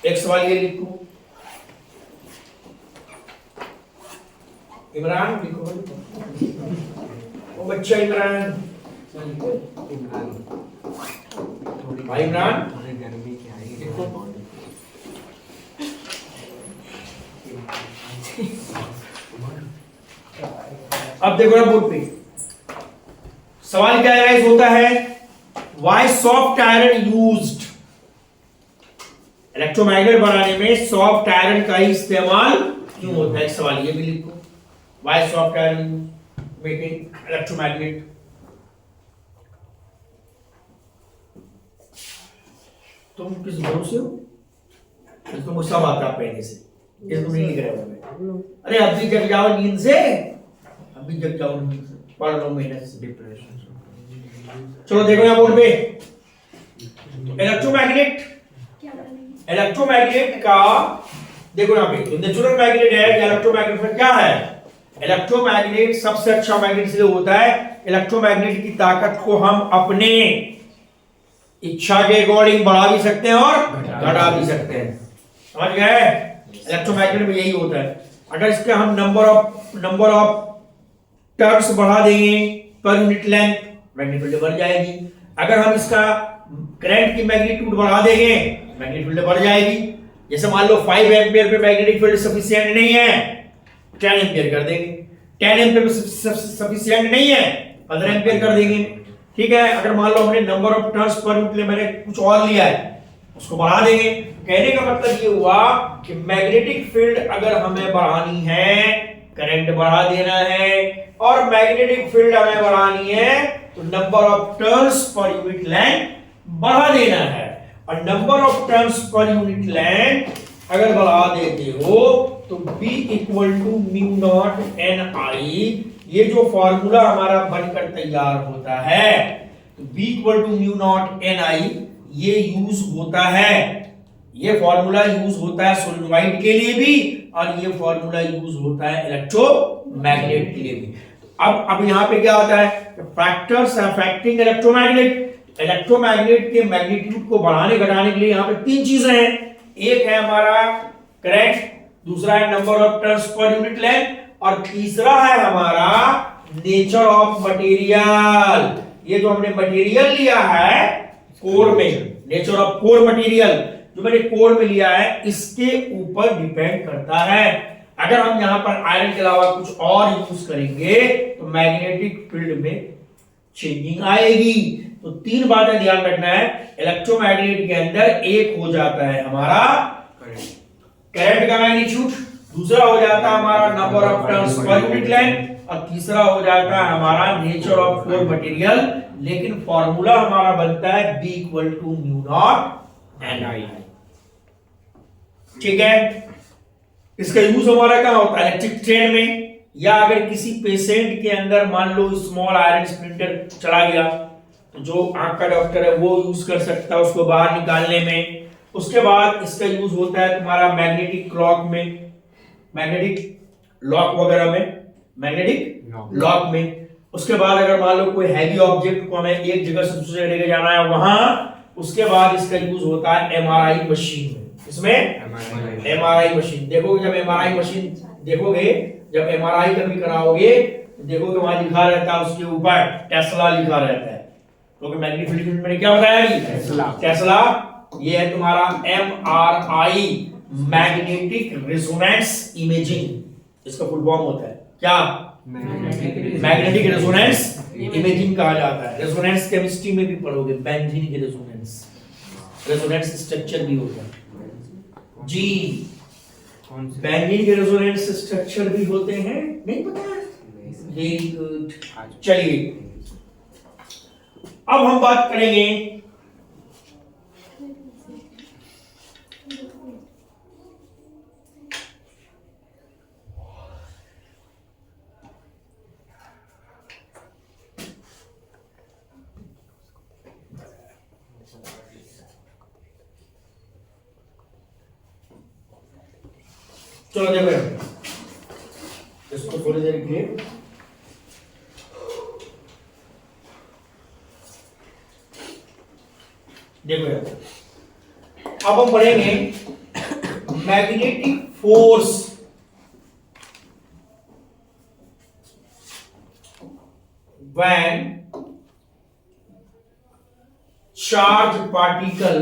एक सवाल ये लिखो। इमरान लिखो, वो बच्चा इमरान, भाई इमरान गर्मी क्या है? अब देखो ना बोर्ड पे सवाल क्या राइज होता है, why soft iron used. Electromagnet बनाने में सॉफ्ट आयरन का ही इस्तेमाल क्यों होता है? सवाल ये भी लिखो, why soft iron making electromagnet. तुम किस भरोसे हो? तुम गुस्सा आता है पहले से, ये तुम नहीं लिख रहे हो। अरे अभी जग जाओ नींद से, अभी जग जाओ नींद से, पढ़ लो मेहनत से। डिप्रेशन। चलो देखो यहाँ बोर्ड पे, इलेक्ट्रोमैग्नेट, इलेक्ट्रोमैग्नेट का देखो यहाँ पे, नेचुरल मैग्नेट है या इलेक्ट्रोमैग्नेट में क्या है? इलेक्ट्रोमैग्नेट सबसे अच्छा मैग्नेट इसलिए होता है, इलेक्ट्रोमैग्नेट की ताकत को हम अपने इच्छा के अकॉर्डिंग बढ़ा भी सकते हैं और घटा भी सकते हैं। समझ गए? इलेक्ट्रोमैग्नेट में यही होता है। अगर इसके हम नंबर ऑफ टर्न्स बढ़ा देंगे पर यूनिट लेंथ, मैग्नेटिक फील्ड बढ़ जाएगी। अगर हम इसका करंट की मैग्नीट्यूड बढ़ा देंगे, मैग्नेटिक फील्ड बढ़ जाएगी। जैसे मान लो 5 एम्पीयर पे मैग्नेटिक फील्ड सफिशिएंट नहीं है, 10 एम्पीयर कर देंगे। 10 एम्पीयर पे सफिशिएंट नहीं है, 15 एम्पीयर कर देंगे। ठीक है? अगर मान लो हमने number of turns per unit मैंने कुछ और लिया है, उसको बढ़ा देंगे। कहने का मतलब ये हुआ कि मैग्नेटिक फील्ड अगर हमें बढ़ानी है, करंट बढ़ा देना है, और मैग्नेटिक फील्ड हमें बढ़ानी है तो number of turns per unit length बढ़ा देना है। और number of turns per unit length अगर बढ़ा देते हो तो B equal to mu naught NI, ये जो फॉर्मूला हमारा बनकर तैयार होता है, तो B equal to mu naught NI ये यूज होता है। ये फॉर्मूला यूज होता है सोलेनोइड के लिए भी, और ये फॉर्मूला यूज होता है इलेक्ट्रोमैग्नेट के लिए भी। अब यहां पे क्या होता है? Factors affecting electromagnet. इलेक्ट्रोमैग्नेट के मैग्नीट्यूड को बढ़ाने घटाने के लिए यहां पे 3 चीजें हैं। एक है हमारा करंट, दूसरा है number of turns per unit length, और तीसरा है हमारा नेचर ऑफ मटेरियल। ये जो हमने मटेरियल लिया है कोर में, नेचर ऑफ कोर मटेरियल जो मैंने कोर में लिया है, इसके ऊपर डिपेंड करता है। अगर हम यहां पर आयरन के अलावा कुछ और यूज करेंगे तो मैग्नेटिक फील्ड में चेंजिंग आएगी। तो 3 बातें ध्यान रखना है। इलेक्ट्रोमैग्नेट के अंदर एक हो जाता है हमारा करंट का मैग्नीट्यूड, दूसरा हो जाता है हमारा number of turns per unit length, और तीसरा हो जाता है हमारा नेचर ऑफ कोर मटेरियल। लेकिन फॉर्मूला हमारा बनता है B equal to mu naught NI। ठीक है? इसका यूज हमारा क्या होता है? इलेक्ट्रिक ट्रेन में, या अगर किसी पेशेंट के अंदर मान लो स्मॉल आयरन स्प्लिंटर चला गया, तो जो आंख का डॉक्टर है वो यूज कर सकता है उसको बाहर निकालने में। उसके बाद इसका यूज होता है तुम्हारा मैग्नेटिक क्लॉक में, मैग्नेटिक लॉक वगैरह में, मैग्नेटिक लॉक में। उसके बाद अगर मान लो कोई हैवी ऑब्जेक्ट को हमें एक जगह से दूसरी जगह जाना है वहां, उसके बाद इसका यूज होता है MRI मशीन में। इसमें MRI मशीन देखोगे, जब MRI मशीन देखोगे, जब MRI कभी कराओगे तो देखोगे वहां लिखा रहता है उसके ऊपर टेस्ला लिखा रहता है। क्योंकि मैग्नेटिक फील्ड मैंने क्या बताया अभी? टेस्ला। ये है तुम्हारा MRI, मैग्नेटिक रेजोनेंस इमेजिंग। इसका फुल फॉर्म होता है क्या? मैग्नेटिक रेजोनेंस इमेजिंग कहा जाता है। रेजोनेंस केमिस्ट्री में भी पढ़ोगे, बेंजीन की रेजोनेंस स्ट्रक्चर भी होता है जी। बेंजीन के रेजोनेंस स्ट्रक्चर भी होते हैं, नहीं पता है? Very good. चलिए अब हम बात करेंगे चलो देखो इसको थोड़ी देर के लिए देखो। अब हम पढ़ेंगे magnetic force when charge particle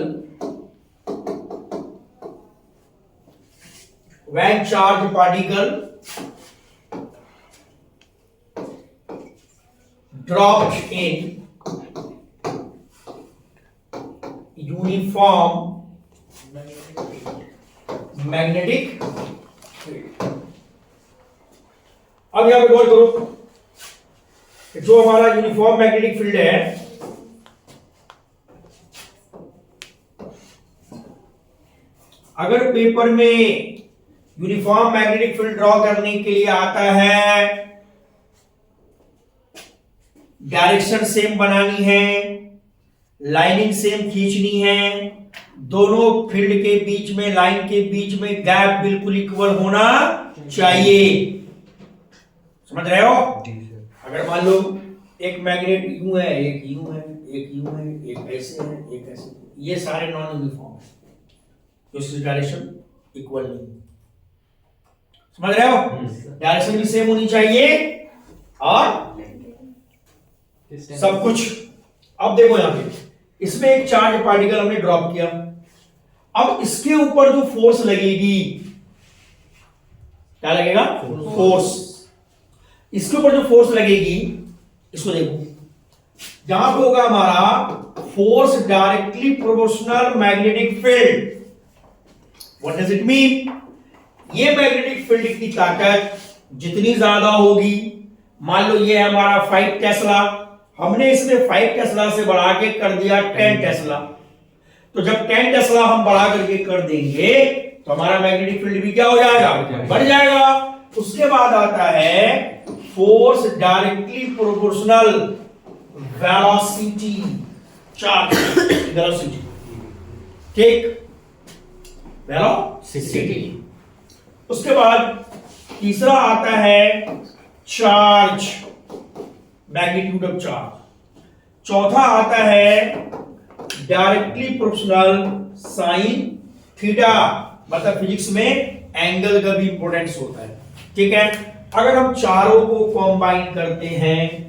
dropped in uniform magnetic field। अब यहां पे गौर करो कि जो हमारा यूनिफॉर्म मैग्नेटिक फील्ड है, अगर पेपर में यूनिफॉर्म मैग्नेटिक फील्ड ड्रॉ करने के लिए आता है, डायरेक्शन सेम बनानी है, लाइनिंग सेम खींचनी है, दोनों फील्ड के बीच में, लाइन के बीच में गैप बिल्कुल इक्वल होना चाहिए। समझ रहे हो? अगर मान लो एक मैग्नेट यूं है, एक यूं है, एक यूं है, एक ऐसे है, एक ऐसे, ये सारे नॉन यूनिफॉर्म है, तो इसकी डायरेक्शन इक्वल नहीं है। समझ रहे हो? डायरेक्शन भी सेम होनी चाहिए और सब कुछ। अब देखो यहां पे इसमें एक चार्ज पार्टिकल हमने ड्रॉप किया, अब इसके ऊपर जो फोर्स लगेगी, क्या लगेगा? फोर्स। इसके ऊपर जो फोर्स लगेगी, इसको देखो, जहां पे होगा हमारा force directly proportional magnetic field. What does it mean? ये मैग्नेटिक फील्ड की ताकत जितनी ज्यादा होगी, मान लो ये है हमारा 5 टेस्ला, हमने इसमें 5 टेस्ला से बढ़ा के कर दिया 10 टेस्ला, तो जब 10 टेस्ला हम बढ़ा करके कर देंगे तो हमारा मैग्नेटिक फील्ड भी क्या हो जाएगा? बढ़ जाएगा। उसके बाद आता है force directly proportional velocity charge, velocity, ठीक, वेलोसिटी। उसके बाद तीसरा आता है चार्ज, मैग्नीट्यूड ऑफ चार्ज। चौथा आता है डायरेक्टली प्रोपोर्शनल साइन थीटा, मतलब फिजिक्स में एंगल का भी इंपॉर्टेंस होता है, ठीक है। अगर हम चारों को कॉम्बाइन करते हैं,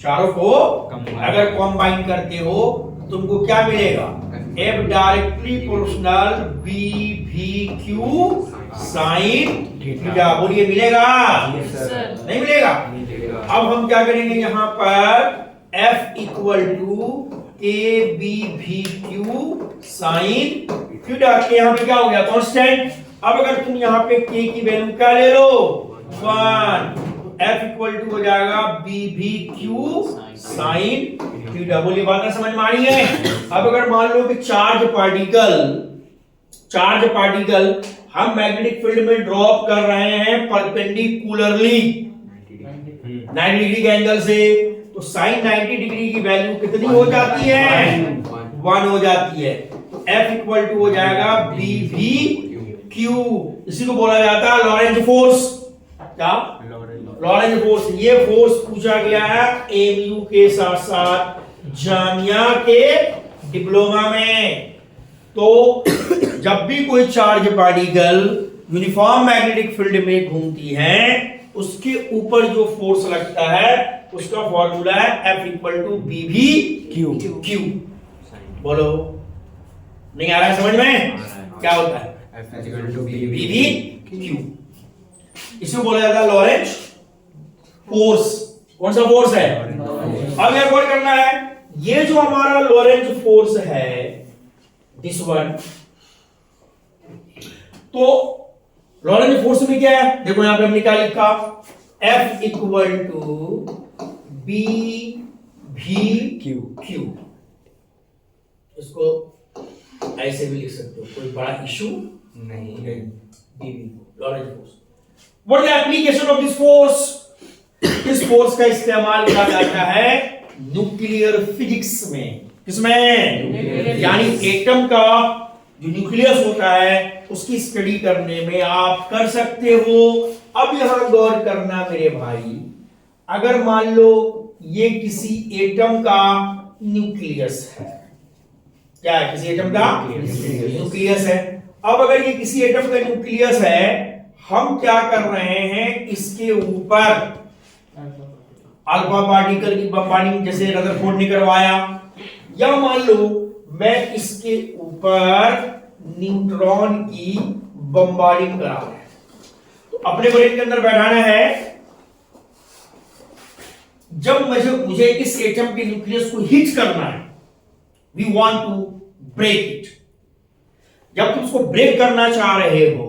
चारों को अगर कॉम्बाइन करते हो तुमको क्या मिलेगा? एफ डायरेक्टली प्रोपोर्शनल बी भी क्यू साइन थीटा। बोलिए मिलेगा? नहीं मिलेगा। अब हम क्या करेंगे, यहां पर F equal to A B भी क्यू साइन थीटा, के यहां पे क्या हो गया? कांस्टेंट। अब अगर तुम यहां पे के की वैल्यू क्या ले लो? 1, तो एफ इक्वल टू हो जाएगा बी भी क्यू साइन थीटा। बोलिए बात समझ में आ रही है? अब अगर मान लो कि चार्ज पार्टिकल हम मैग्नेटिक फील्ड में ड्रॉप कर रहे हैं परपेंडिकुलरली 90 डिग्री के एंगल से, तो साइन 90 डिग्री की वैल्यू कितनी हो जाती है? 1 हो जाती है। तो F इक्वल टू हो जाएगा बी भी क्यू। इसी को बोला जाता है लॉरेंज फोर्स। क्या? Lorentz force. ये फोर्स पूछा गया है एमयू के साथ साथ जामिया के डिप्लोमा में। तो जब भी कोई charge particle uniform magnetic field में घूमती है, उसके ऊपर जो फोर्स लगता है उसका फॉर्मूला है F इक्वल टू बी भी क्यू। बोलो, नहीं आ रहा है समझ में? क्या होता है? F इक्वल टू बी भी क्यू। इसको बोला जाता है लॉरेंज फोर्स। कौन सा फोर्स है? अब यह गौर करना है, ये जो हमारा लॉरेंज फोर्स है, दिस वन, तो लॉरेंज फोर्स में क्या है? देखो यहां पे हमने क्या लिखा? F इक्वल टू बी भी क्यू। इसको ऐसे भी लिख सकते हो, कोई बड़ा इशू नहीं। B Lorentz force. What is the application of this force? इस फोर्स का इस्तेमाल किया जाता है न्यूक्लियर फिजिक्स में। किसमें? यानी एटम का जो न्यूक्लियस होता है उसकी स्टडी करने में आप कर सकते हो। अब यहां गौर करना मेरे भाई, अगर मान लो ये किसी एटम का न्यूक्लियस है, क्या है? किसी एटम का न्यूक्लियस है। अब अगर ये किसी एटम का न्यूक्लियस है, हम क्या कर रहे हैं, इसके ऊपर अल्फा पार्टिकल की बमबार्डिंग जैसे रदरफोर्ड ने करवाया, या मान लो मैं इसके ऊपर न्यूट्रॉन की बमबार्डिंग करा रहा हूं। तो अपने ब्रेन के अंदर बैठाना है, जब मुझे इस एटम के न्यूक्लियस को हिट करना है, we want to break it. जब तुम उसको ब्रेक करना चाह रहे हो,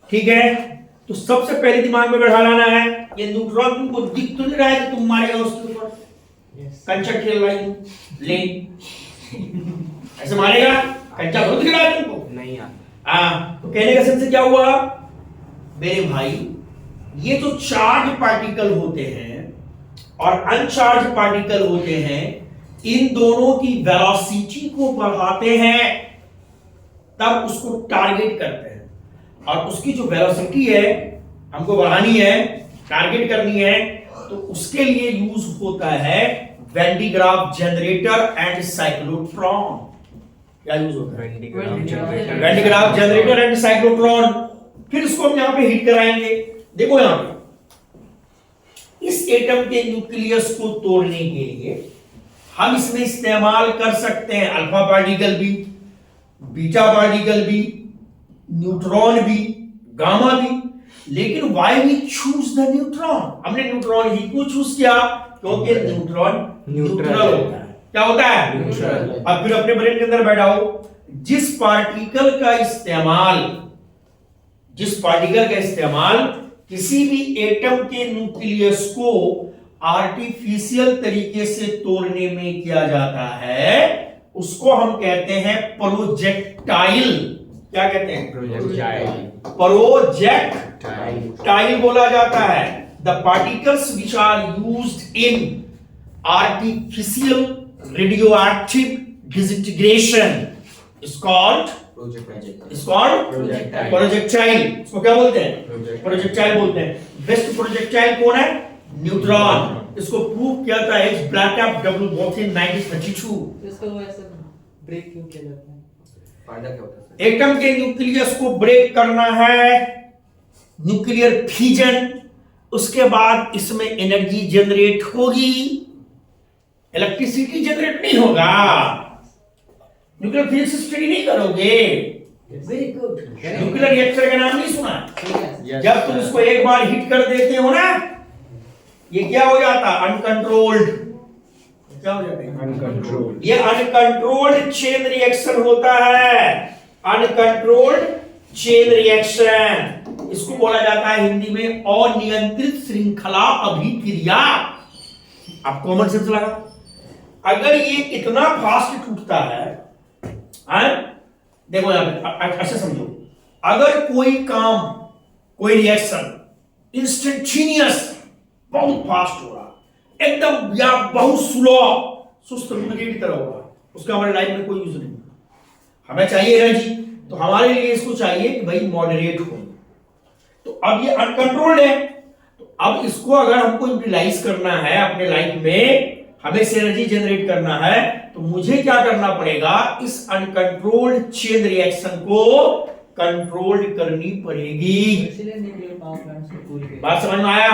ठीक है, तो सबसे पहले दिमाग में बैठा लाना है, ये न्यूट्रॉन तुमको दिख तो नहीं रहा है कि तुम मारेगा उसके ऊपर? कंचा खेल रहा है लेन, ऐसे मारेगा? कंचा तो दिख रहा है तुमको? नहीं आता। तो कहने का सेंस क्या हुआ मेरे भाई? ये जो चार्ज पार्टिकल होते हैं और अनचार्ज पार्टिकल होते हैं, इन दोनों की वेलोसिटी को बढ़ाते हैं, तब उसको टारगेट करते हैं। और उसकी जो वेलोसिटी है हमको बढ़ानी है, टारगेट करनी है, तो उसके लिए यूज होता है Van de Graaff generator and cyclotron. क्या यूज होता है? Van de Graaff generator. Van de Graaff generator and cyclotron. फिर इसको हम यहां पे हिट कराएंगे। देखो यहां पे इस एटम के न्यूक्लियस को तोड़ने के लिए हम इसमें इस्तेमाल कर सकते हैं अल्फा पार्टिकल भी, बीटा पार्टिकल भी, न्यूट्रॉन भी, गामा भी। लेकिन why we choose the neutron? हमने न्यूट्रॉन ही क्यों चूज किया? क्योंकि न्यूट्रॉन न्यूट्रल होता है। क्या होता है? न्यूट्रल। अब फिर अपने ब्रेन के अंदर बैठाओ, जिस पार्टिकल का इस्तेमाल किसी भी एटम के न्यूक्लियस को आर्टिफिशियल तरीके से तोड़ने में किया जाता है, उसको हम कहते हैं प्रोजेक्टाइल। क्या कहते हैं? प्रोजेक्टाइल। प्रोजेक्टाइल बोला जाता है। The particles which are used in artificial radioactive disintegration is called projectile. इसको क्या बोलते हैं? प्रोजेक्टाइल बोलते हैं। बेस्ट प्रोजेक्टाइल कौन है? न्यूट्रॉन। इसको प्रूव किया था एच ब्लैटअप डब्ल्यू बॉथ इन 1932। इसको ऐसे ब्रेक क्यों किया जाता है? फायदा क्या होता है? एटम के न्यूक्लियस को ब्रेक करना है, न्यूक्लियर फ्यूजन, उसके बाद इसमें एनर्जी जनरेट होगी। इलेक्ट्रिसिटी जनरेट नहीं होगा, न्यूक्लियर फिजिक्स स्टडी नहीं करोगे। Very good. न्यूक्लियर रिएक्टर का नाम नहीं सुना? Yes. जब तुम इसको एक बार हिट कर देते हो ना, ये क्या हो जाता? अनकंट्रोल्ड। क्या हो जाता है? अनकंट्रोल्ड। ये अनकंट्रोल्ड चेन रिएक्शन होता है। अनकंट्रोल्ड चेन रिएक्शन, इसको बोला जाता है हिंदी में अनियंत्रित श्रृंखला अभिक्रिया। आप कॉमन सेंस लगा, अगर ये इतना फास्ट टूटता है, देखो यहां पे अच्छा समझो, अगर कोई काम, कोई रिएक्शन इंस्टेंटेनियस बहुत फास्ट हो रहा, एकदम या बहुत स्लो, सुस्त की तरह हो रहा, उसका हमारे लाइफ में कोई यूज नहीं। हमें चाहिए एनर्जी, तो हमारे लिए इसको चाहिए कि भाई मॉडरेट हो। तो अब ये अनकंट्रोल्ड है, तो अब इसको अगर हमको यूटिलाइज करना है अपने लाइफ में, हमें से एनर्जी जनरेट करना है, तो मुझे क्या करना पड़ेगा? इस अनकंट्रोल्ड चेन रिएक्शन को कंट्रोल करनी पड़ेगी। इसीलिए न्यूक्लियर पावर प्लांट्स को पूरी बात समझ में आया?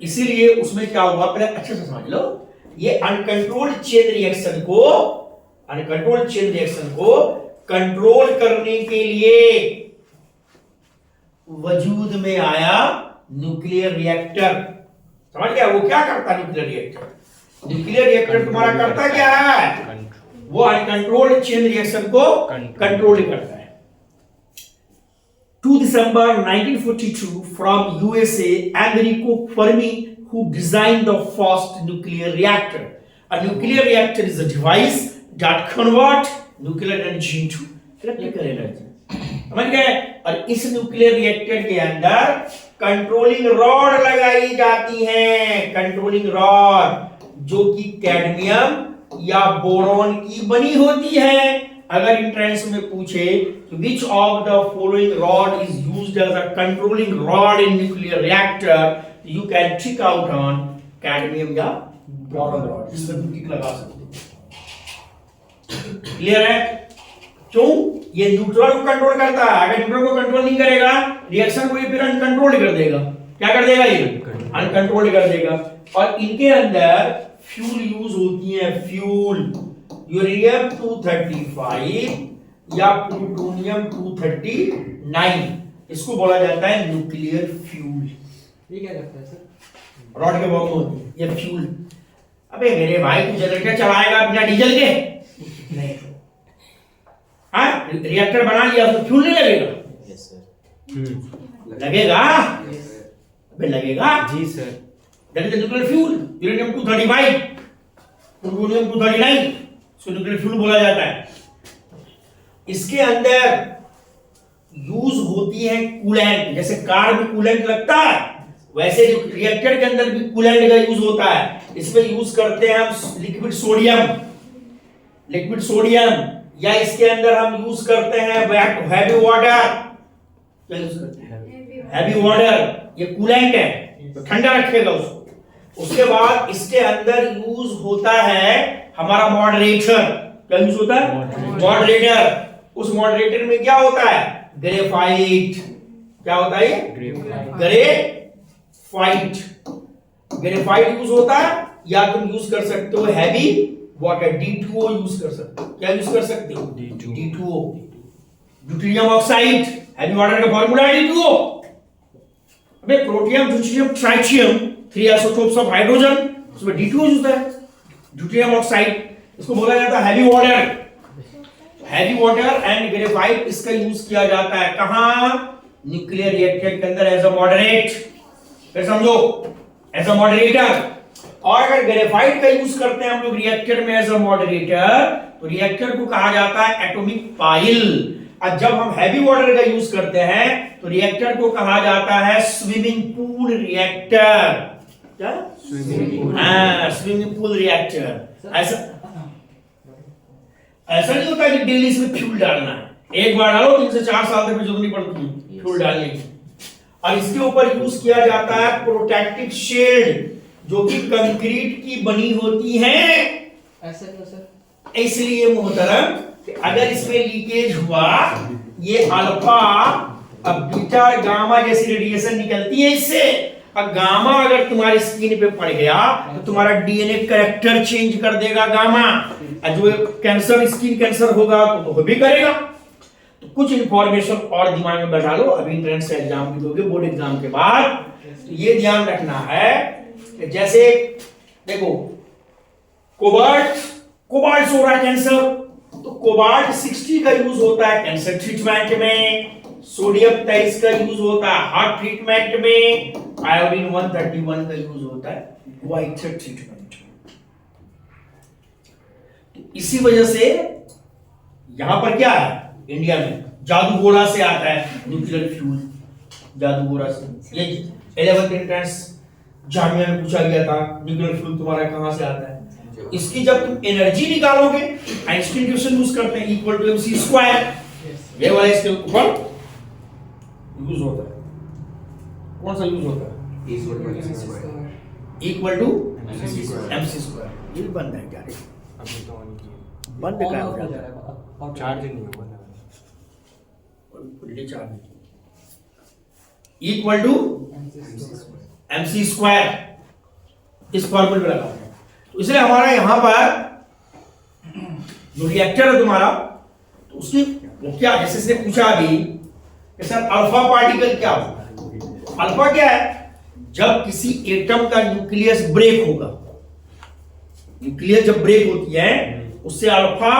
इसीलिए उसमें क्या हुआ, पहले अच्छे से समझ लो। ये अनकंट्रोल्ड चेन रिएक्शन को कंट्रोल करने के लिए वजूद में आया न्यूक्लियर रिएक्टर। समझ गया? वो क्या करता है न्यूक्लियर रिएक्टर? न्यूक्लियर रिएक्टर तुम्हारा करता क्या है? वो अनकंट्रोल्ड चेन रिएक्शन को कंट्रोल करता है। 2 December 1942 from USA, Enrico Fermi, who designed the first nuclear reactor. A nuclear reactor is a device that converts nuclear energy into electrical energy. समझ गए? और इस न्यूक्लियर रिएक्टर के अंदर कंट्रोलिंग रॉड लगाई जाती है। कंट्रोलिंग रॉड जो कि कैडमियम या बोरॉन की बनी होती है। अगर एंट्रेंस में पूछे which of the following rod is used as a controlling rod in nuclear reactor, you can check out on cadmium या boron rod, इसमें तुम टिक लगा सकते हो। क्लियर है? क्यों? ये न्यूट्रॉन को कंट्रोल करता है। अगर न्यूट्रॉन को कंट्रोल नहीं करेगा, रिएक्शन को ये फिर अनकंट्रोल्ड कर देगा। क्या कर देगा? ये अनकंट्रोल्ड कर देगा। और इनके अंदर फ्यूल यूज होती है, फ्यूल, यूरेनियम 235 या प्लूटोनियम 239, इसको बोला जाता है न्यूक्लियर फ्यूल। ये क्या करता है सर? रॉड के बॉम्ब होती है ये फ्यूल। अबे मेरे भाई, तू जनरेटर चलाएगा बिना डीजल के? नहीं। हाँ, रिएक्टर बना लिया तो फ्यूल नहीं लगेगा? Yes sir. लगेगा? अबे लगेगा जी sir. That is the nuclear fuel. Uranium 235, plutonium 239, इसको न्यूक्लियर फ्यूल बोला जाता है। इसके अंदर यूज होती है कूलेंट। जैसे कार में कूलेंट लगता है, वैसे जो रिएक्टर के अंदर भी कूलेंट का यूज होता है। इसमें यूज करते हैं हम लिक्विड सोडियम, या इसके अंदर हम यूज करते हैं हैवी वाटर। क्या यूज करते हैं? Heavy water. ये कूलेंट है, तो ठंडा रखेगा उसको। उसके बाद इसके अंदर यूज होता है हमारा मॉडरेटर। क्या यूज होता है? मॉडरेटर। उस मॉडरेटर में क्या होता है? ग्रेफाइट। क्या होता है? ग्रेफाइट। ग्रेफाइट यूज होता है, या तुम यूज कर सकते हो हैवी वाटर, D2O यूज कर सकते हो। क्या यूज कर सकते हो? D2O, deuterium oxide. Heavy water का फॉर्मूला है D2O। अबे protium, deuterium, tritium, 3 isotopes of hydrogen, उसमें D2O यूज होता है, ड्यूटेरियम ऑक्साइड। इसको बोला जाता है heavy water. Heavy water and graphite, इसका यूज किया जाता है कहां? न्यूक्लियर रिएक्टर के अंदर एज अ मॉडरेट। फिर समझो, एज अ मॉडरेटर। और अगर ग्रेफाइट का यूज करते हैं हम लोग रिएक्टर में एज अ मॉडरेटर, तो रिएक्टर को कहा जाता है एटॉमिक पाइल। और जब हम हैवी वाटर का यूज करते हैं तो रिएक्टर को कहा जाता है स्विमिंग पूल रिएक्टर। क्या? Swimming pool reactor. ऐसा नहीं होता कि डेली इसमें फ्यूल डालना है, एक बार डालो 3 से 4 साल तक जरूरत नहीं पड़ती फ्यूल डालने की। और इसके ऊपर यूज किया जाता है प्रोटेक्टिव शेड, जो कि कंक्रीट की बनी होती है। ऐसा क्यों सर? इसलिए मोहतरम, अगर इसमें लीकेज हुआ, ये अल्फा अब बीटा गामा जैसी रेडिएशन निकलती है इससे, और गामा अगर तुम्हारी स्किन पे पड़ गया तो तुम्हारा डीएनए कैरेक्टर चेंज कर देगा गामा। और जो कैंसर, स्किन कैंसर होगा तो वो भी करेगा। तो कुछ इंफॉर्मेशन और दिमाग में बैठा लो, अभी एंट्रेंस एग्जाम भी दोगे बोर्ड एग्जाम के बाद, तो ये ध्यान रखना है कि जैसे देखो कोबाल्ट हो रहा है कैंसर, तो कोबाल्ट 60 का यूज होता है कैंसर ट्रीटमेंट में, सोडियम 23 का यूज होता है हार्ट ट्रीटमेंट में, आयोडीन 131 का यूज होता है वाइटर ट्रीटमेंट। इसी वजह से यहां पर क्या है, इंडिया में जादूगोरा से आता है न्यूक्लियर फ्यूल, जादूगोरा से। ये 11th एंट्रेंस जामिया में पूछा गया था, न्यूक्लियर फ्यूल तुम्हारा कहां से आता है। इसकी जब तुम एनर्जी निकालोगे, आइंस्टीन क्वेश्चन यूज करते हैं इक्वल टू mc², ये वाला इसके ऊपर यूज होता है। कौन सा यूज होता है? Equal to mc²। ये बंद है क्या? अभी तो ऑन किया, बंद का हो जाता है, चार्ज नहीं हुआ ना। Fully charge equal to mc²। इस फॉर्मूले में लगाते हैं। तो इसलिए हमारा यहां पर जो रिएक्टर है तुम्हारा, तो उसकी वो क्या, जैसे इसने पूछा अभी कि सर अल्फा पार्टिकल क्या होता है। अल्फा क्या है? जब किसी एटम का न्यूक्लियस ब्रेक होगा, न्यूक्लियस जब ब्रेक होती है उससे अल्फा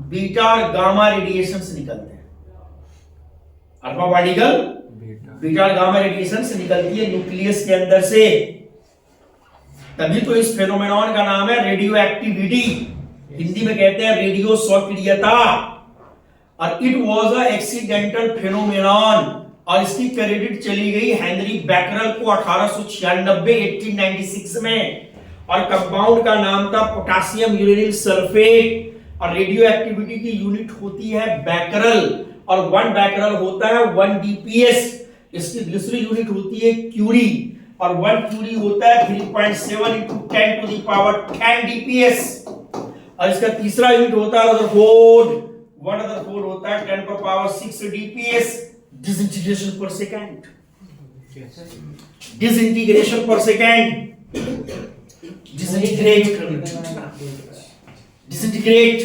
बीटा और गामा रेडिएशन से निकलते हैं। अल्फा पार्टिकल बीटा और गामा रेडिएशन से निकलती है न्यूक्लियस के अंदर से। तभी तो इस फेनोमेनॉन का नाम है रेडियो एक्टिविटी, हिंदी में कहते हैं रेडियो सक्रियता। और इट वाज अ एक्सीडेंटल फेनोमेनॉन, और इसकी क्रेडिट चली गई हेनरी बैकरल को 1896 में। और कंपाउंड का नाम था पोटेशियम यूरेनिल सल्फेट। और रेडियो एक्टिविटी की यूनिट होती है बैकरल, और 1 बैकरल होता है 1 डीपीएस। इसकी दूसरी यूनिट होती है क्यूरी, और 1 क्यूरी होता है 3.7 into 10 to the power 10 DPS. और इसका तीसरा यूनिट होता है रदरफोर्ड, 1 रदरफोर्ड होता है 10 पर पावर 6 डीपीएस। डिसइंटीग्रेशन पर सेकंड, डिसइंटीग्रेशन पर सेकंड, डिसइंटीग्रेट।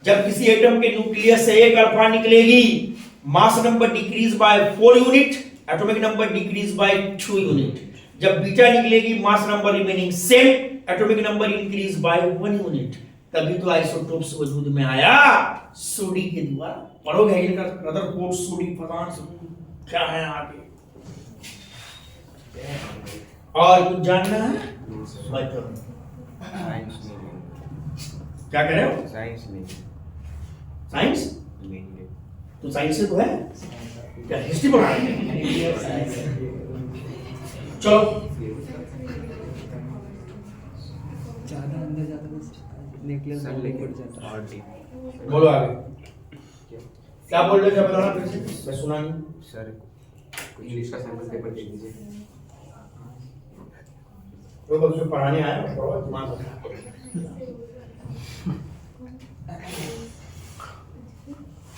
जब किसी एटम के न्यूक्लियस से एक अल्फा निकलेगी, mass number decrease by 4 unit, atomic number decrease by 2 unit. जब बीटा निकलेगी, mass number remaining same, atomic number increase by 1 unit. तभी तो आइसोटोप्स वजूद में आया सोडी के द्वारा। पढ़ोगे इनका रदरफोर्ड, सोडी, फलान सब क्या है आगे। और कुछ जानना है? साइंस नहीं, क्या कह रहे हो? साइंस नहीं, साइंस लेंगे तो साइंस से तो है क्या, हिस्ट्री पढ़ा रहे हैं? चलो ज्यादा अंदर जाता है न्यूक्लियस सर, बढ़ लेकिन जाता है। और डीप बोलो आगे क्या बोल रहे थे, बताना फिर से, मैं सुना नहीं। सर, इंग्लिश का सैंपल पेपर दे दीजिए। तो बच्चों पढ़ाने आया मैं पढ़ो दिमाग लगा।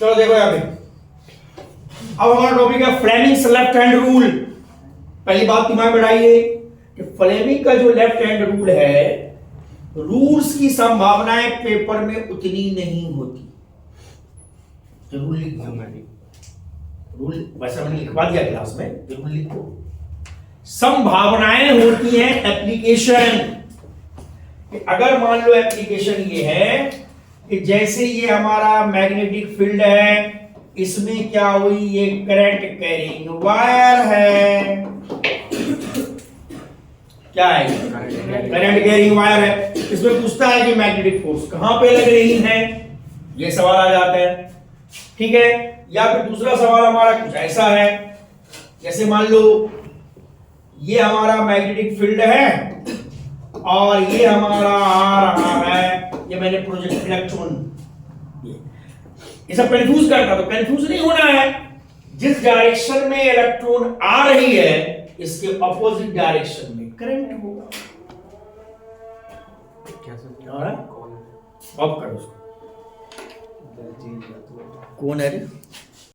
चलो देखो यहाँ पे अब हमारा टॉपिक है फ्लेमिंग्स लेफ्ट हैंड रूल। पहली बात दिमाग में डालिए कि फ्लेमिंग का जो लेफ्ट हैंड रूल है, रूल्स की संभावनाएं पेपर में उतनी नहीं होती। रूल लिख दो, रूल वैसे मैंने लिखवा दिया क्लास में, रूल लिखो। संभावनाएं होती हैं एप्लीकेशन। अगर मान लो एप्लीकेशन ये है कि जैसे ये हमारा मैग्नेटिक फील्ड है, इसमें क्या हुई, ये करंट कैरिंग वायर है। क्या है? करंट कैरिंग वायर है। इसमें पूछता है कि मैग्नेटिक फोर्स कहां पे लग रही है, ये सवाल आ जाता है। ठीक है, या फिर दूसरा सवाल हमारा कुछ ऐसा है, जैसे मान लो ये हमारा मैग्नेटिक फील्ड है और ये हमारा आ रहा है, ये मैंने प्रोजेक्ट इलेक्ट्रॉन, ये सब कंफ्यूज करता, तो कंफ्यूज नहीं होना है। जिस डायरेक्शन में इलेक्ट्रॉन आ रही है, इसके अपोजिट डायरेक्शन में करंट होगा। क्या सर? और कौन? ऑफ करो उसको। कौन है रे?